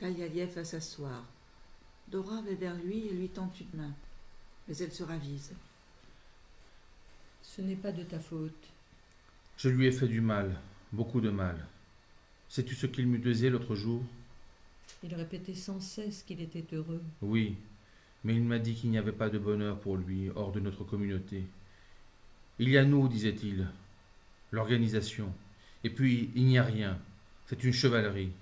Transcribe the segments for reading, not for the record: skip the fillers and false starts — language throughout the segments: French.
Kalialiev va s'asseoir. Dora va vers lui et lui tend une main. Mais elle se ravise. Ce n'est pas de ta faute. Je lui ai fait du mal, beaucoup de mal. Sais-tu ce qu'il me disait l'autre jour? Il répétait sans cesse qu'il était heureux. Oui, mais il m'a dit qu'il n'y avait pas de bonheur pour lui hors de notre communauté. Il y a nous, disait-il, l'organisation. Et puis, il n'y a rien. C'est une chevalerie.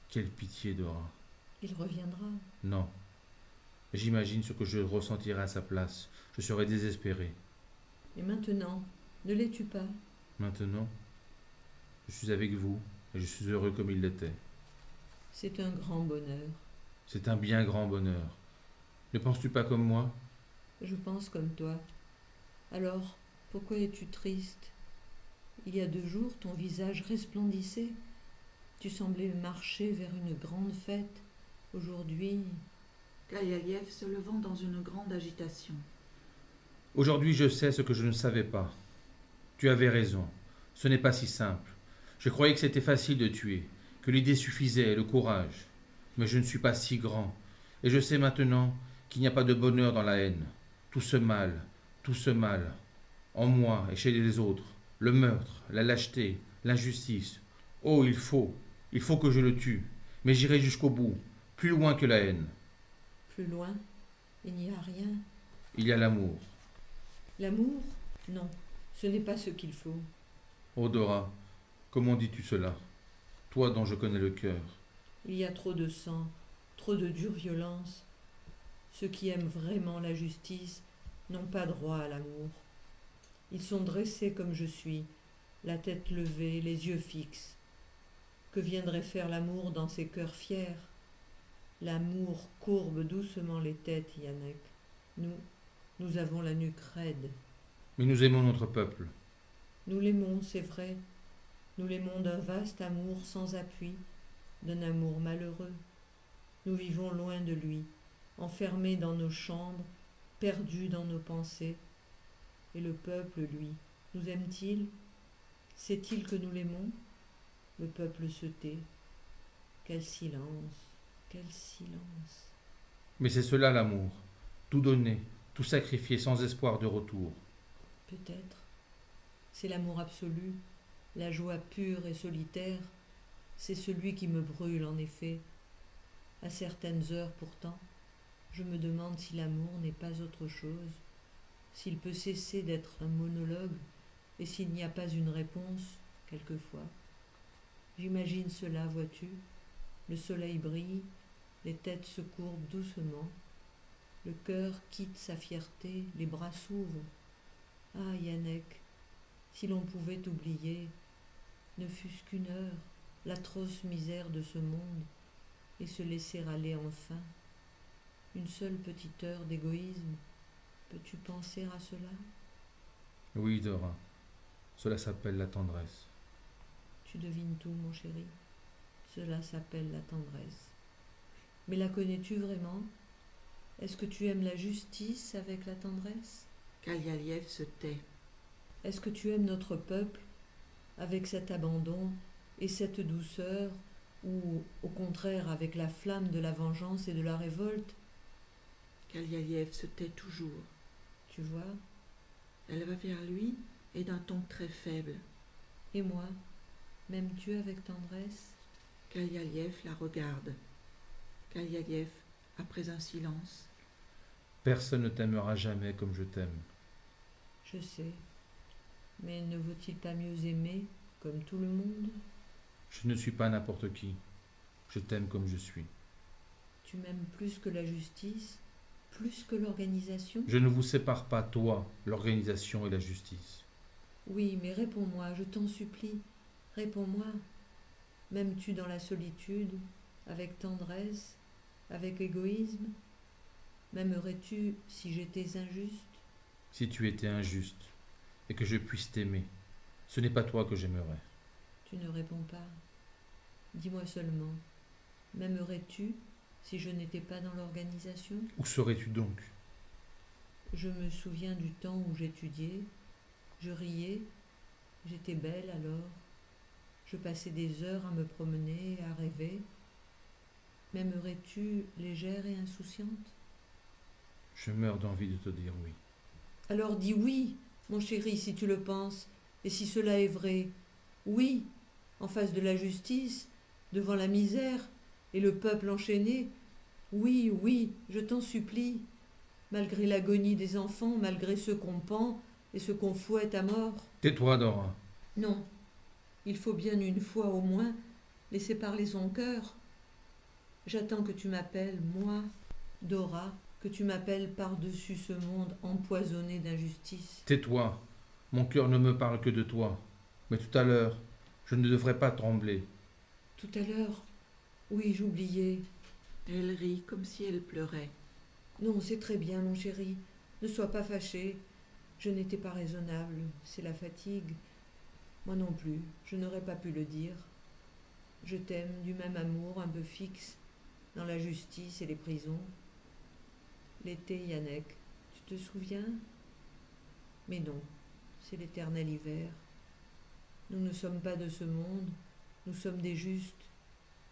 Quelle pitié, Dora. Il reviendra. Non. J'imagine ce que je ressentirais à sa place. Je serais désespéré. Et maintenant, ne l'es-tu pas? Maintenant, je suis avec vous et je suis heureux comme il l'était. C'est un grand bonheur. C'est un bien grand bonheur. Ne penses-tu pas comme moi? Je pense comme toi. Alors, pourquoi es-tu triste? Il y a 2 jours, ton visage resplendissait. Tu semblais marcher vers une grande fête. Aujourd'hui, Kalialiev se levant dans une grande agitation. Aujourd'hui, je sais ce que je ne savais pas. Tu avais raison. Ce n'est pas si simple. Je croyais que c'était facile de tuer, que l'idée suffisait et le courage. Mais je ne suis pas si grand. Et je sais maintenant qu'il n'y a pas de bonheur dans la haine. Tout ce mal, en moi et chez les autres, le meurtre, la lâcheté, l'injustice. Oh, il faut que je le tue. Mais j'irai jusqu'au bout, plus loin que la haine. plus loin, il n'y a rien. Il y a l'amour. L'amour? Non, ce n'est pas ce qu'il faut. Oh Dora, comment dis-tu cela? Toi dont je connais le cœur. Il y a trop de sang, trop de dure violence. Ceux qui aiment vraiment la justice n'ont pas droit à l'amour. Ils sont dressés comme je suis, la tête levée, les yeux fixes. Que viendrait faire l'amour dans ces cœurs fiers? L'amour courbe doucement les têtes, Yannick. Nous avons la nuque raide. Mais nous aimons notre peuple. Nous l'aimons, c'est vrai. Nous l'aimons d'un vaste amour sans appui, d'un amour malheureux. Nous vivons loin de lui, enfermés dans nos chambres, perdus dans nos pensées. Et le peuple, lui, nous aime-t-il? Sait-il que nous l'aimons? Le peuple se tait. Quel silence, quel silence. Mais c'est cela l'amour. Tout donner, tout sacrifier sans espoir de retour. Peut-être. C'est l'amour absolu, la joie pure et solitaire. C'est celui qui me brûle, en effet. À certaines heures, pourtant, je me demande si l'amour n'est pas autre chose, s'il peut cesser d'être un monologue et s'il n'y a pas une réponse, quelquefois. J'imagine cela, vois-tu. Le soleil brille, les têtes se courbent doucement. Le cœur quitte sa fierté, les bras s'ouvrent. Ah, Yannick, si l'on pouvait oublier, ne fût-ce qu'une heure, l'atroce misère de ce monde, et se laisser aller enfin. Une seule petite heure d'égoïsme, peux-tu penser à cela? Oui, Dora. Cela s'appelle la tendresse. Tu devines tout, mon chéri. Cela s'appelle la tendresse. Mais la connais-tu vraiment? Est-ce que tu aimes la justice avec la tendresse? Kalialiev se tait. Est-ce que tu aimes notre peuple avec cet abandon et cette douceur, ou au contraire avec la flamme de la vengeance et de la révolte? Kalialiev se tait toujours. Tu vois? Elle va vers lui et d'un ton très faible. Et moi, m'aimes-tu avec tendresse? Kalialiev la regarde. Kalialiev, après un silence. Personne ne t'aimera jamais comme je t'aime. Je sais. Mais ne vaut-il pas mieux aimer comme tout le monde? Je ne suis pas n'importe qui. Je t'aime comme je suis. Tu m'aimes plus que la justice, plus que l'organisation? Je ne vous sépare pas, toi, l'organisation et la justice. Oui, mais réponds-moi, je t'en supplie. Réponds-moi. M'aimes-tu dans la solitude, avec tendresse, avec égoïsme? M'aimerais-tu si j'étais injuste? Si tu étais injuste et que je puisse t'aimer, ce n'est pas toi que j'aimerais. Tu ne réponds pas. Dis-moi seulement, m'aimerais-tu si je n'étais pas dans l'organisation? Où serais-tu donc? Je me souviens du temps où j'étudiais, je riais, j'étais belle alors. Je passais des heures à me promener, à rêver. M'aimerais-tu légère et insouciante? Je meurs d'envie de te dire oui. Alors dis oui, mon chéri, si tu le penses, et si cela est vrai. Oui, en face de la justice, devant la misère et le peuple enchaîné. Oui, oui, je t'en supplie. Malgré l'agonie des enfants, malgré ceux qu'on pend et ceux qu'on fouette à mort. Tais-toi, Dora. Non, il faut bien une fois au moins laisser parler son cœur. J'attends que tu m'appelles, moi, Dora, que tu m'appelles par-dessus ce monde empoisonné d'injustice. Tais-toi. Mon cœur ne me parle que de toi. Mais tout à l'heure, je ne devrais pas trembler. Tout à l'heure, oui, j'oubliais. Elle rit comme si elle pleurait. Non, c'est très bien, mon chéri. Ne sois pas fâché. Je n'étais pas raisonnable. C'est la fatigue. Moi non plus, je n'aurais pas pu le dire. Je t'aime du même amour un peu fixe, dans la justice et les prisons. L'été, Yannick, tu te souviens? Mais non, c'est l'éternel hiver. Nous ne sommes pas de ce monde, nous sommes des justes.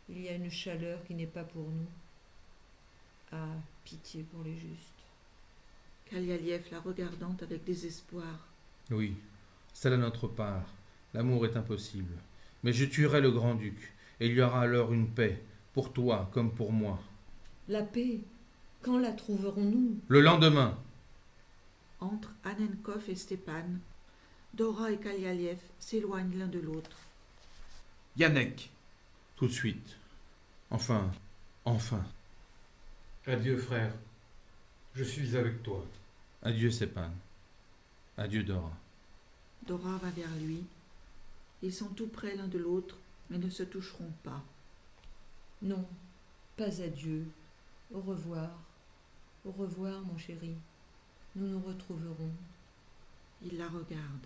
Il y a une chaleur qui n'est pas pour nous. Ah, pitié pour les justes. Kalialiev la regardant avec désespoir. Oui, c'est la notre part. L'amour est impossible. Mais je tuerai le grand-duc, et il y aura alors une paix, pour toi comme pour moi. La paix, quand la trouverons-nous? Le lendemain. Entre Annenkov et Stepan, Dora et Kalialiev s'éloignent l'un de l'autre. Yannick. Tout de suite. Enfin. Adieu, frère. Je suis avec toi. Adieu, Stepan. Adieu, Dora. Dora va vers lui. Ils sont tout près l'un de l'autre, mais ne se toucheront pas. Non, pas adieu. Au revoir. Au revoir, mon chéri. Nous nous retrouverons. Il la regarde.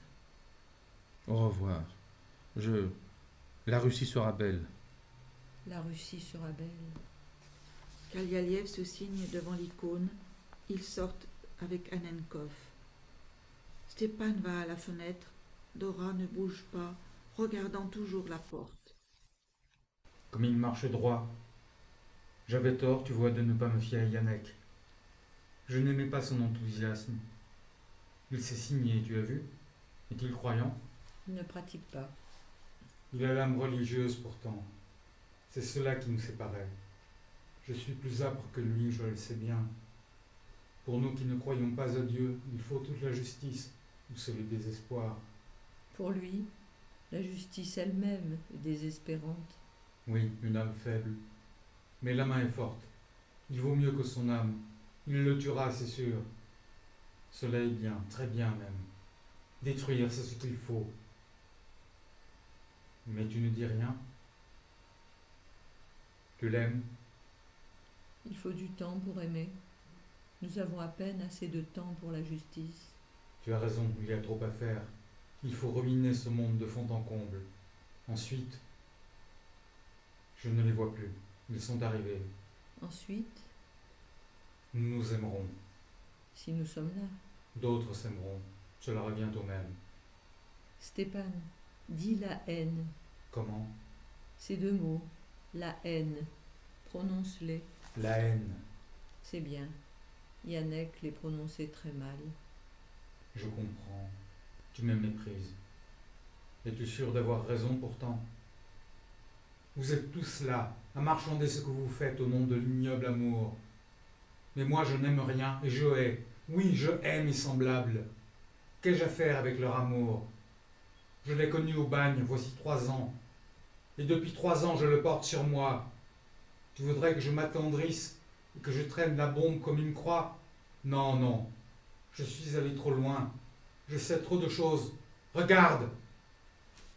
Au revoir. La Russie sera belle. La Russie sera belle. Kalialiev se signe devant l'icône. Ils sortent avec Annenkov. Stepan va à la fenêtre. Dora ne bouge pas, regardant toujours la porte. Comme il marche droit. J'avais tort, tu vois, de ne pas me fier à Yannick. Je n'aimais pas son enthousiasme. Il s'est signé, tu as vu? Est-il croyant? Il ne pratique pas. Il a l'âme religieuse pourtant. C'est cela qui nous séparait. Je suis plus âpre que lui, je le sais bien. Pour nous qui ne croyons pas à Dieu, il faut toute la justice, ou c'est le désespoir. Pour lui, la justice elle-même est désespérante. Oui, une âme faible. Mais la main est forte. Il vaut mieux que son âme. Il le tuera, c'est sûr. Cela est bien, très bien même. Détruire, c'est ce qu'il faut. Mais tu ne dis rien? Tu l'aimes? Il faut du temps pour aimer. Nous avons à peine assez de temps pour la justice. Tu as raison, il y a trop à faire. Il faut ruiner ce monde de fond en comble. Ensuite, je ne les vois plus. Ils sont arrivés. Ensuite, Nous nous aimerons. si nous sommes là, D'autres s'aimeront. Cela revient au même. Stepan, dis la haine. Comment? Ces deux mots, la haine, prononce-les. La haine. C'est bien. Yannick les prononçait très mal. Je comprends. Tu me méprises. Es-tu sûr d'avoir raison pourtant? Vous êtes tous là, à marchander ce que vous faites au nom de l'ignoble amour. Mais moi je n'aime rien et je hais. Oui, je hais mes semblables. Qu'ai-je à faire avec leur amour? Je l'ai connu au bagne, voici 3 ans. Et depuis 3 ans je le porte sur moi. Tu voudrais que je m'attendrisse et que je traîne la bombe comme une croix? Non, non. Je suis allé trop loin. Je sais trop de choses. Regarde!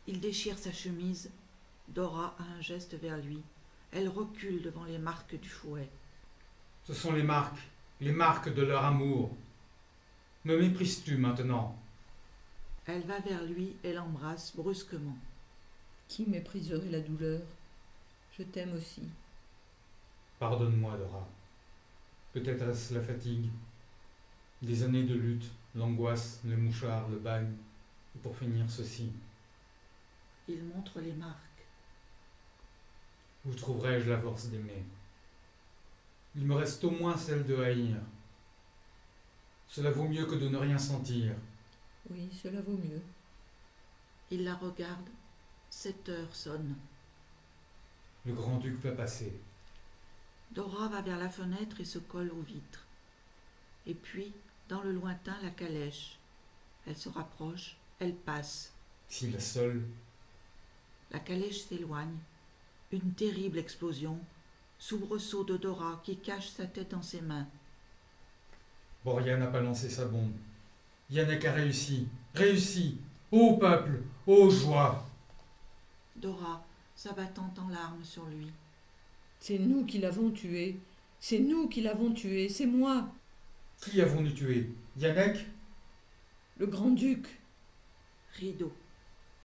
Il déchire sa chemise. Dora a un geste vers lui. Elle recule devant les marques du fouet. Ce sont les marques de leur amour. Me méprises-tu maintenant? Elle va vers lui et l'embrasse brusquement. Qui mépriserait la douleur? Je t'aime aussi. Pardonne-moi, Dora. Peut-être est-ce la fatigue. Des années de lutte, l'angoisse, le mouchard, le bagne. Et pour finir, ceci. Il montre les marques. Où trouverai-je la force d'aimer? Il me reste au moins celle de haïr. Cela vaut mieux que de ne rien sentir. Oui, cela vaut mieux. Il la regarde. 7 heures sonnent. Le grand-duc va passer. Dora va vers la fenêtre et se colle aux vitres. Et puis, dans le lointain, la calèche. Elle se rapproche, elle passe. Si la seule, La calèche s'éloigne. Une terrible explosion. Soubresaut de Dora qui cache sa tête dans ses mains. Boria n'a pas lancé sa bombe. Yannick a réussi. Réussi. Ô peuple, ô joie. Dora, s'abattant en larmes sur lui. C'est nous qui l'avons tué. C'est nous qui l'avons tué. C'est moi, Qui avons-nous tué? Yannick? le grand-duc. Rideau.